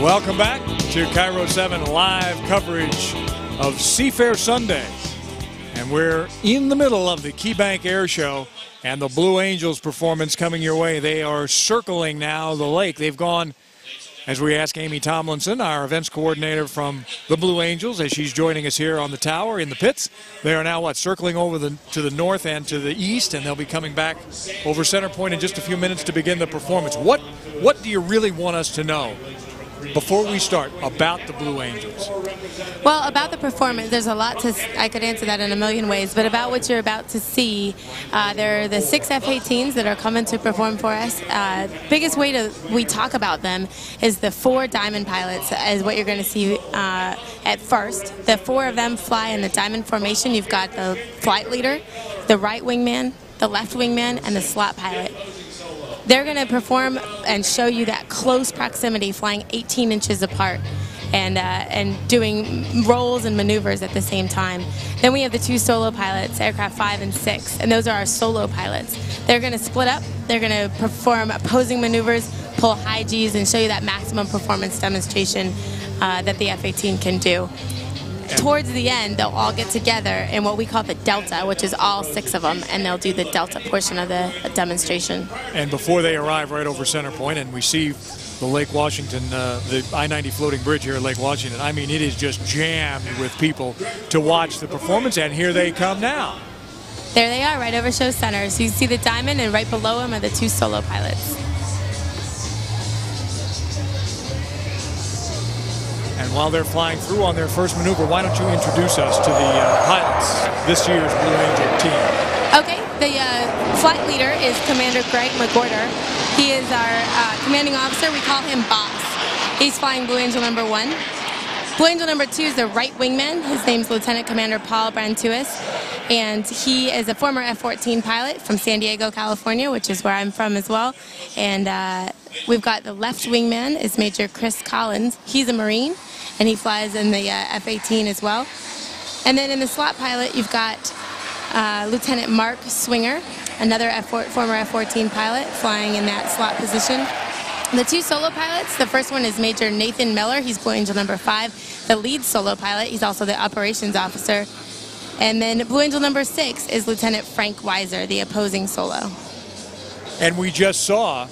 Welcome back to KIRO 7 live coverage of Seafair Sunday. And we're in the middle of the KeyBank Airshow and the Blue Angels performance coming your way. They are circling now the lake. They've gone, as we ask Amy Tomlinson, our events coordinator from the Blue Angels, as she's joining us here on the tower in the pits. They are now, circling over to the north and to the east, and they'll be coming back over center point in just a few minutes to begin the performance. What do you really want us to know before we start about the Blue Angels? Well, about the performance, there's a lot I could answer that in a million ways, but about what you're about to see, there are the 6 F-18s that are coming to perform for us. Biggest way we talk about them is the 4 Diamond pilots, is what you're going to see at first. The 4 of them fly in the Diamond formation. You've got the flight leader, the right wingman, the left wingman, and the slot pilot. They're going to perform and show you that close proximity, flying 18 inches apart and doing rolls and maneuvers at the same time. Then we have the 2 solo pilots, aircraft 5 and 6, and those are our solo pilots. They're going to split up. They're going to perform opposing maneuvers, pull high Gs, and show you that maximum performance demonstration that the F-18 can do. Towards the end, they'll all get together in what we call the Delta, which is all 6 of them, and they'll do the Delta portion of the demonstration. And before they arrive right over center point, and we see the Lake Washington, the I-90 floating bridge here at Lake Washington, I mean, it is just jammed with people to watch the performance, and here they come now. There they are, right over show center. So you see the Diamond, and right below them are the 2 solo pilots. And while they're flying through on their first maneuver, why don't you introduce us to the pilots, this year's Blue Angel team? Okay, the flight leader is Commander Greg McGorder. He is our commanding officer. We call him Boss. He's flying Blue Angel number 1. Blue Angel number 2 is the right wingman. His name's Lieutenant Commander Paul Brantuis, and he is a former F-14 pilot from San Diego, California, which is where I'm from as well. And we've got the left wingman is Major Chris Collins. He's a Marine, and he flies in the F-18 as well. And then in the slot pilot, you've got Lieutenant Mark Swinger, another former F-14 pilot, flying in that slot position. The 2 solo pilots, the first one is Major Nathan Miller. He's Blue Angel number 5, the lead solo pilot. He's also the operations officer. And then Blue Angel number 6 is Lieutenant Frank Weiser, the opposing solo. And we just saw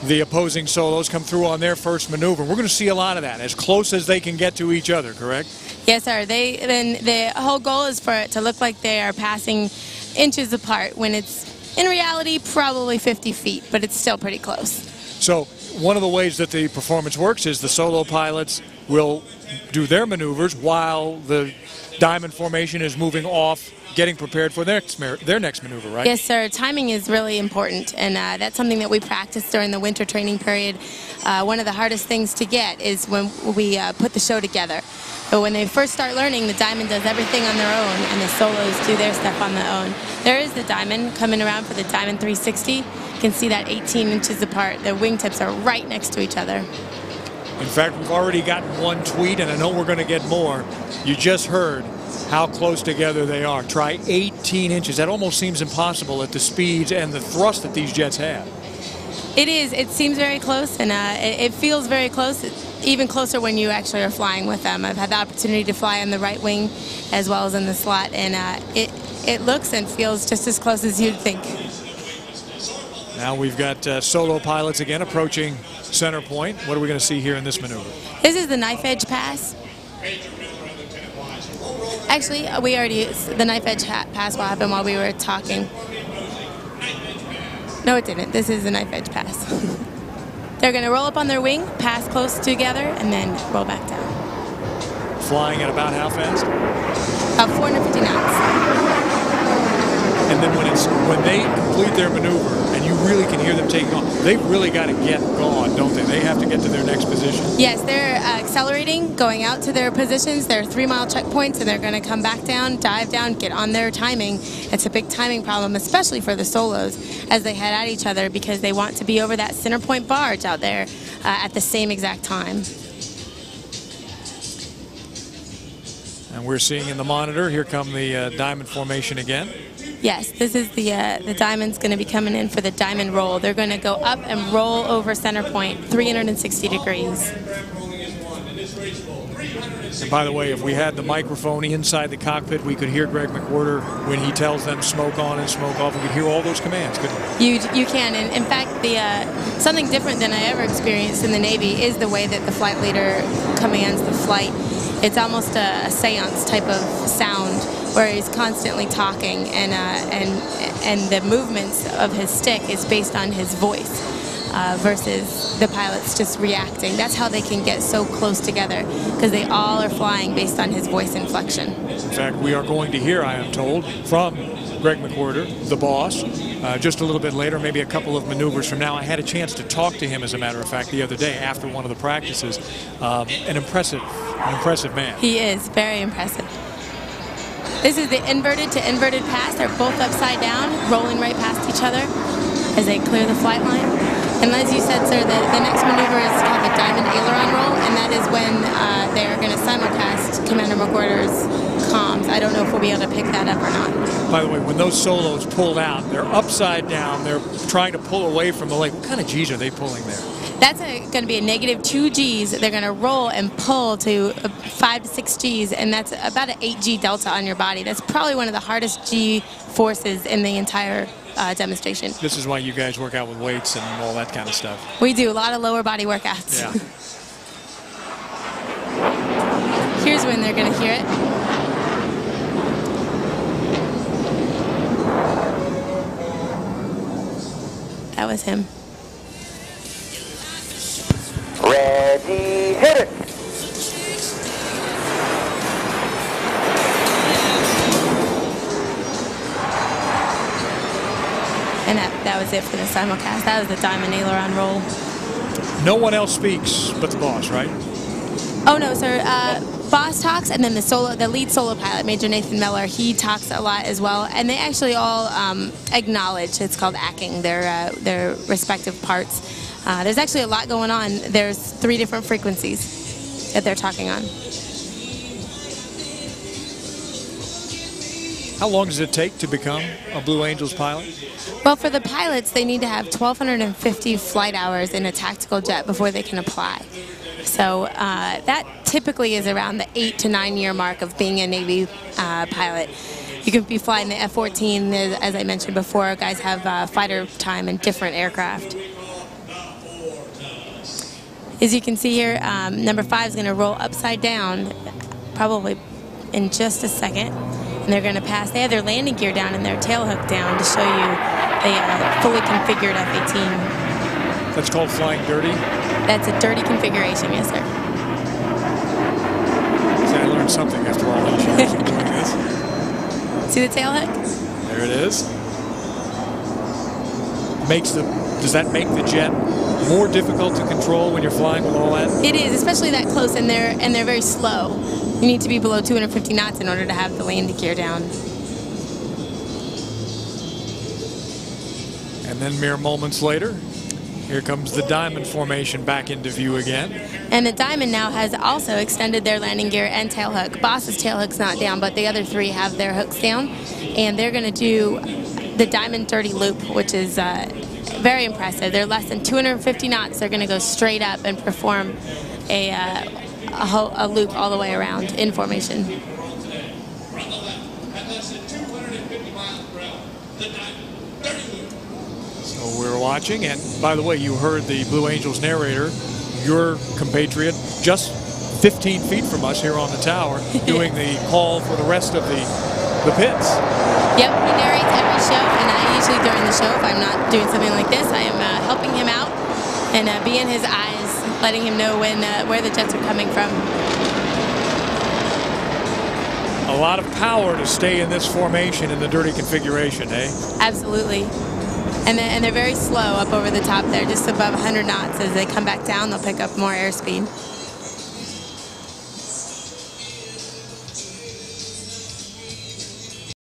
the opposing solos come through on their first maneuver. We're going to see a lot of that, as close as they can get to each other, correct? Yes, sir. The whole goal is for it to look like they are passing inches apart, when it's, in reality, probably 50 feet, but it's still pretty close. So one of the ways that the performance works is the solo pilots will do their maneuvers while the Diamond formation is moving off, getting prepared for their next maneuver, right? Yes, sir. Timing is really important, and that's something that we practice during the winter training period. One of the hardest things to get is when we put the show together. But when they first start learning, the Diamond does everything on their own, and the solos do their stuff on their own. There is the Diamond coming around for the Diamond 360. You can see that 18 inches apart. The wingtips are right next to each other. In fact, we've already gotten 1 tweet, and I know we're going to get more. You just heard how close together they are. Try 18 inches. That almost seems impossible at the speeds and the thrust that these jets have. It is. It seems very close, and it feels very close. It's even closer when you actually are flying with them. I've had the opportunity to fly in the right wing as well as in the slot, and it looks and feels just as close as you'd think. Now we've got solo pilots again approaching center point. What are we going to see here in this maneuver? This is the knife edge pass. Actually, the knife edge pass will happen while we were talking. No, it didn't. This is the knife edge pass. They're going to roll up on their wing, pass close together, and then roll back down. Flying at about how fast? 450 knots. And then when they complete their maneuver, and you really can hear them taking off, they've really got to get gone, don't they? They have to get to their next position. Yes, they're accelerating, going out to their positions. They're 3-mile checkpoints, and they're going to come back down, dive down, get on their timing. It's a big timing problem, especially for the solos, as they head at each other, because they want to be over that center point barge out there at the same exact time. And we're seeing in the monitor, here come the Diamond formation again. Yes, this is the Diamond's going to be coming in for the Diamond roll. They're going to go up and roll over center point, 360 degrees. And by the way, if we had the microphone inside the cockpit, we could hear Greg McWhorter when he tells them smoke on and smoke off. We could hear all those commands, couldn't we? You can. And in fact, something different than I ever experienced in the Navy is the way that the flight leader commands the flight. It's almost a seance type of sound where he's constantly talking, and the movements of his stick is based on his voice versus the pilots just reacting. That's how they can get so close together, because they all are flying based on his voice inflection. In fact, we are going to hear, I am told, from Greg McWhorter, the boss, just a little bit later, maybe a couple of maneuvers from now. I had a chance to talk to him, as a matter of fact, the other day after one of the practices. An impressive man. He is very impressive. This is the inverted to inverted pass. They're both upside down, rolling right past each other as they clear the flight line. And as you said, sir, the next maneuver is called the diamond aileron roll, and that is when they are going to simulcast Commander McWhorter's comms. I don't know if we'll be able to pick that up or not. By the way, when those solos pulled out, they're upside down. They're trying to pull away from the lake. What kind of G's are they pulling there? That's going to be a -2 G's. They're going to roll and pull to 5 to 6 G's, and that's about an 8 G delta on your body. That's probably one of the hardest G forces in the entire demonstration. This is why you guys work out with weights and all that kind of stuff. We do a lot of lower body workouts. Yeah. Here's when they're going to hear it. That was him. Ready, hit it! And that was it for the simulcast. That was the diamond aileron roll. No one else speaks but the boss, right? Oh no, sir. Boss talks, and then the lead solo pilot, Major Nathan Miller, he talks a lot as well. And they actually all acknowledge, it's called acking, their respective parts. There's actually a lot going on. There's 3 different frequencies that they're talking on. How long does it take to become a Blue Angels pilot? Well, for the pilots, they need to have 1,250 flight hours in a tactical jet before they can apply. So that typically is around the 8 to 9 year mark of being a Navy pilot. You can be flying the F-14, as I mentioned before. Guys have fighter time in different aircraft. As you can see here, number 5 is going to roll upside down, probably in just a second. And they're going to pass. They have their landing gear down and their tail hook down to show you the fully configured F-18. That's called flying dirty? That's a dirty configuration, yes, sir. See, I learned something after all these years of doing this. See the tail hook? There it is. Does that make the jet more difficult to control when you're flying with all that? It is, especially that close, and they're very slow. You need to be below 250 knots in order to have the landing gear down. And then mere moments later, here comes the diamond formation back into view again. And the diamond now has also extended their landing gear and tail hook. Boss's tail hook's not down, but the other 3 have their hooks down. And they're going to do the diamond dirty loop, which is very impressive. They're less than 250 knots. They're going to go straight up and perform a loop all the way around in formation. So we're watching, and by the way, you heard the Blue Angels narrator, your compatriot, just 15 feet from us here on the tower, doing the call for the rest of the pits. Yep, he narrates every show, and I usually during the show, if I'm not doing something like this, I am helping him out and be in his eyes, letting him know where the jets are coming from. A lot of power to stay in this formation in the dirty configuration, eh? Absolutely. And they're very slow up over the top there, just above 100 knots. As they come back down, they'll pick up more airspeed.